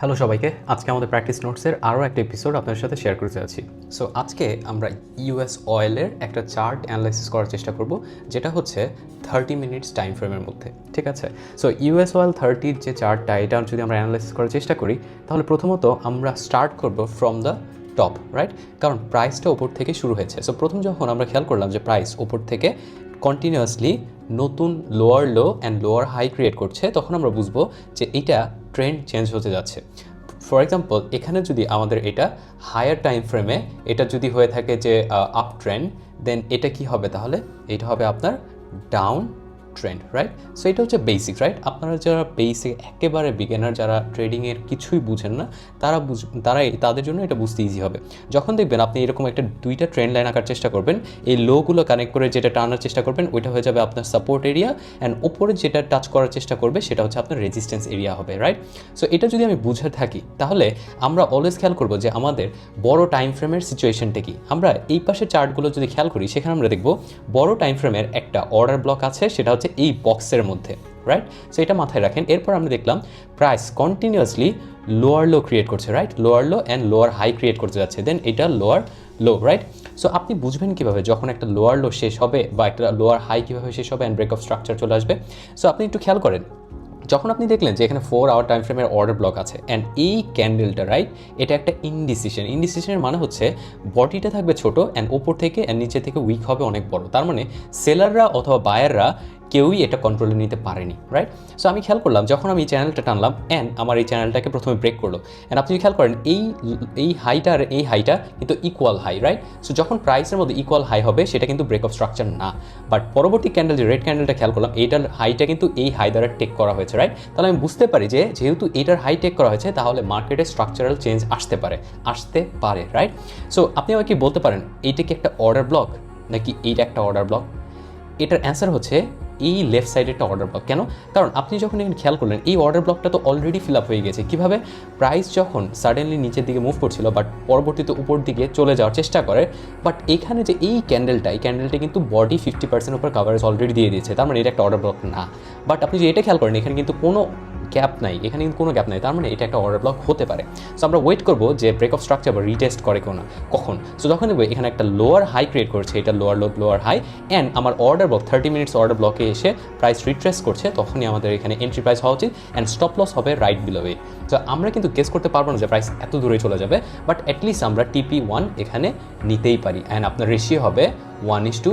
Hello সবাইকে, আজকে আমাদের প্র্যাকটিস নোটসের আরও একটা এপিসোড আপনার সাথে শেয়ার করতে যাচ্ছি। সো আজকে আমরা ইউএস অয়েলের একটা চার্ট অ্যানালাইসিস করার চেষ্টা করব, যেটা হচ্ছে 30 মিনিটস টাইম ফ্রেমের মধ্যে। ঠিক আছে, সো ইউএস অয়েল 30-র যে চার্টটা, এটা যদি আমরা অ্যানালাইসিস করার চেষ্টা করি, তাহলে প্রথমত আমরা স্টার্ট করব ফ্রম দ্য টপ, রাইট? কারণ প্রাইসটা ওপর থেকে শুরু হয়েছে। সো প্রথম যখন আমরা খেয়াল করলাম যে প্রাইস ওপর থেকে কন্টিনিউয়াসলি নতুন lower low and lower high create করছে, তখন আমরা বুঝবো যে এটা ট্রেন্ড চেঞ্জ হতে যাচ্ছে। ফর এক্সাম্পল, এখানে যদি আমাদের এটা হায়ার টাইম ফ্রেমে এটা যদি হয়ে থাকে যে আপ ট্রেন্ড, দেন এটা কি হবে? তাহলে এটা হবে আপনার ডাউন ট্রেন্ড, রাইট? সো এটা হচ্ছে বেসিক, রাইট? আপনারা যারা বেসিক একেবারে বিগিনার, যারা ট্রেডিংয়ের কিছুই বুঝেন না, তাদের জন্য এটা বুঝতে ইজি হবে। যখন দেখবেন আপনি এরকম একটা দুইটা ট্রেন্ড লাইন আঁকার চেষ্টা করবেন, এই লোগুলো কানেক্ট করে যেটা টানার চেষ্টা করবেন ওইটা হয়ে যাবে আপনার সাপোর্ট এরিয়া, অ্যান্ড ওপরে যেটা টাচ করার চেষ্টা করবে সেটা হচ্ছে আপনার রেজিস্ট্যান্স এরিয়া হবে, রাইট? সো এটা যদি আমি বুঝে থাকি, তাহলে আমরা অলওয়েজ খেয়াল করবো যে আমাদের বড় টাইম ফ্রেমের সিচুয়েশনটা কি। আমরা এই পাশের চার্টগুলো যদি খেয়াল করি, সেখানে আমরা দেখব বড় টাইম ফ্রেমের একটা অর্ডার ব্লক আছে, সেটা হচ্ছে এই বক্সের মধ্যে, রাইট? সো এটা মাথায় রাখেন। এরপর আমরা দেখলাম price continuously lower low create করছে, right? Lower low and lower high create করতে যাচ্ছে, দেন এটা লোয়ার লো, রাইট? সো আপনি বুঝবেন কীভাবে যখন একটা লোয়ার লো শেষ হবে বা একটা লোয়ার হাই কীভাবে শেষ হবে অ্যান্ড ব্রেক অফ স্ট্রাকচার চলে আসবে। সো আপনি একটু খেয়াল করেন, যখন আপনি দেখলেন যে এখানে 4 আওয়ার টাইম ফ্রেমের অর্ডার ব্লক আছে অ্যান্ড এই ক্যান্ডেলটা, রাইট, এটা একটা ইনডিসিশনের মানে হচ্ছে বডিটা থাকবে ছোট অ্যান্ড ওপর থেকে অ্যান্ড নিচে থেকে উইক হবে অনেক বড়। তার মানে সেলাররা অথবা বায়াররা কেউই এটা কন্ট্রোলে নিতে পারেনি, রাইট? সো আমি খেয়াল করলাম যখন আমি এই চ্যানেলটা টানলাম অ্যান্ড আমার এই চ্যানেলটাকে প্রথমে ব্রেক করলো, অ্যান্ড আপনি খেয়াল করেন এই হাইটা আর এই হাইটা কিন্তু ইকুয়াল হাই, রাইট? সো যখন প্রাইসের মধ্যে ইকুয়াল হাই হবে সেটা কিন্তু ব্রেক অফ স্ট্রাকচার না। বাট পরবর্তী ক্যান্ডেল, যে রেড ক্যান্ডেলটা খেয়াল করলাম, এইটার হাইটা কিন্তু এই হাই দ্বারা টেক করা হয়েছে, রাইট? তাহলে আমি বুঝতে পারি যে যেহেতু এইটার হাই টেক করা হয়েছে, তাহলে মার্কেটে স্ট্রাকচারাল চেঞ্জ আসতে পারে, রাইট? সো আপনি আমাকে বলতে পারেন এইটা কি একটা অর্ডার ব্লক নাকি এইটা একটা অর্ডার ব্লক? এটার অ্যান্সার হচ্ছে এই লেফট সাইডে একটা অর্ডার ব্লক। কেন? কারণ আপনি যখন এখানে খেয়াল করলেন এই অর্ডার ব্লকটা তো অলরেডি ফিল আপ হয়ে গেছে। কীভাবে? প্রাইস যখন সাডেনলি নিচের দিকে মুভ করছিল, বাট পরবর্তীতে উপর দিকে চলে যাওয়ার চেষ্টা করে, বাট এখানে যে এই ক্যান্ডেলটা কিন্তু বডি 50% উপর কাভারেজ অলরেডি দিয়ে দিয়েছে। তার মানে এটা একটা অর্ডার ব্লক না। বাট আপনি যে এটা খেয়াল করেন, এখানে কিন্তু কোনো গ্যাপ নাই, তার মানে এটা একটা অর্ডার ব্লক হতে পারে। সো আমরা ওয়েট করবো যে ব্রেক অফ স্ট্রাকচার বা রিটেস্ট করে কখন। সো যখন দেখবো এখানে একটা লোয়ার হাই ক্রিয়েট করছে, এটা lower low lower high, and আমার অর্ডার ব্লক 30 মিনিটস অর্ডার ব্লকে এসে প্রাইস রিট্রেস করছে, তখনই আমাদের এখানে এন্ট্রি প্রাইস হওয়া উচিত অ্যান্ড স্টপ লস হবে রাইট বিলোয়ে। তো আমরা কিন্তু গেস করতে পারবো না যে প্রাইস এত দূরে চলে যাবে, বাট অ্যাটলিস্ট আমরা TP1 এখানে নিতেই পারি, অ্যান্ড আপনার রেশিও হবে 1:2।